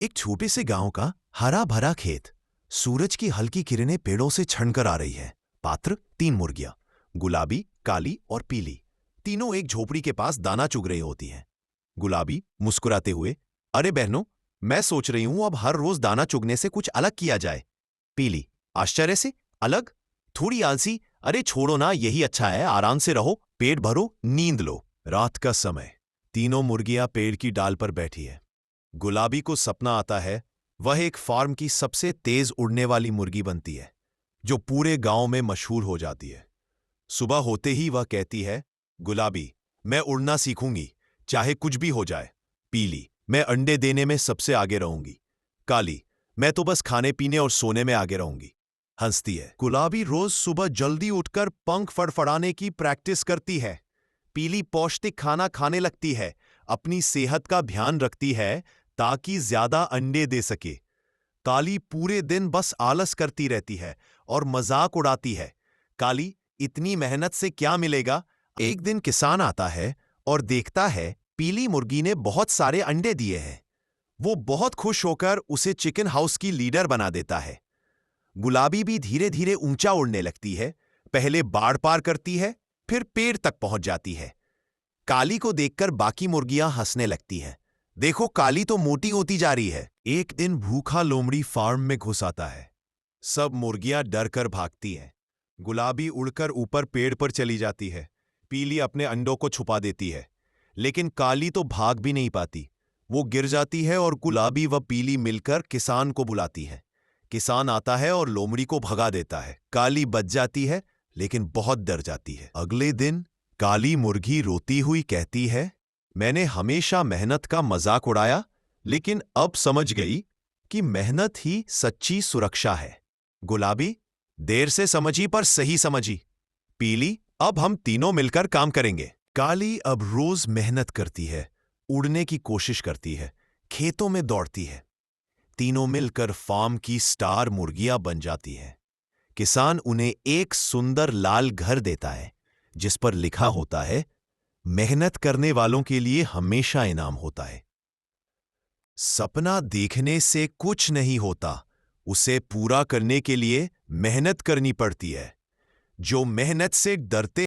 एक छोटे से गांव का हरा भरा खेत। सूरज की हल्की किरणें पेड़ों से छनकर आ रही है। पात्र 3 मुर्गियां, गुलाबी, काली और पीली, तीनों एक झोपड़ी के पास दाना चुग रही होती हैं। गुलाबी मुस्कुराते हुए, अरे बहनों, मैं सोच रही हूं अब हर रोज दाना चुगने से कुछ अलग किया जाए। पीली, आश्चर्य से, अलग? थोड़ी आलसी, अरे छोड़ो ना, यही अच्छा है, आराम से रहो, पेट भरो, नींद लो। रात का समय, तीनों मुर्गियां पेड़ की डाल पर बैठी है। गुलाबी को सपना आता है वह एक फार्म की सबसे तेज उड़ने वाली मुर्गी बनती है, जो पूरे गांव में मशहूर हो जाती है। सुबह होते ही वह कहती है, गुलाबी, मैं उड़ना सीखूंगी, चाहे कुछ भी हो जाए। पीली, मैं अंडे देने में सबसे आगे रहूंगी। काली, मैं तो बस खाने पीने और सोने में आगे रहूंगी। हंसती है। गुलाबी रोज सुबह जल्दी उठकर पंख फड़फड़ाने की प्रैक्टिस करती है। पीली पौष्टिक खाना खाने लगती है, अपनी सेहत का ध्यान रखती है ताकि ज्यादा अंडे दे सके। काली पूरे दिन बस आलस करती रहती है और मजाक उड़ाती है। काली, इतनी मेहनत से क्या मिलेगा? एक दिन किसान आता है और देखता है पीली मुर्गी ने बहुत सारे अंडे दिए हैं। वो बहुत खुश होकर उसे चिकन हाउस की लीडर बना देता है। गुलाबी भी धीरे धीरे ऊंचा उड़ने लगती है। पहले बाड़ पार करती है, फिर पेड़ तक पहुंच जाती है। काली को देखकर बाकी मुर्गियां हंसने लगती हैं। देखो, काली तो मोटी होती जा रही है। एक दिन भूखा लोमड़ी फार्म में घुस आता है। सब मुर्गियां डर कर भागती हैं। गुलाबी उड़कर ऊपर पेड़ पर चली जाती है। पीली अपने अंडों को छुपा देती है, लेकिन काली तो भाग भी नहीं पाती। वो गिर जाती है और गुलाबी व पीली मिलकर किसान को बुलाती है। किसान आता है और लोमड़ी को भगा देता है। काली बच जाती है, लेकिन बहुत डर जाती है। अगले दिन काली मुर्गी रोती हुई कहती है, मैंने हमेशा मेहनत का मजाक उड़ाया, लेकिन अब समझ गई कि मेहनत ही सच्ची सुरक्षा है। गुलाबी, देर से समझी पर सही समझी। पीली, अब हम तीनों मिलकर काम करेंगे। काली अब रोज मेहनत करती है, उड़ने की कोशिश करती है, खेतों में दौड़ती है। तीनों मिलकर फार्म की स्टार मुर्गियां बन जाती हैं। किसान उन्हें एक सुंदर लाल घर देता है, जिस पर लिखा होता है, मेहनत करने वालों के लिए हमेशा इनाम होता है। सपना देखने से कुछ नहीं होता, उसे पूरा करने के लिए मेहनत करनी पड़ती है। जो मेहनत से डरते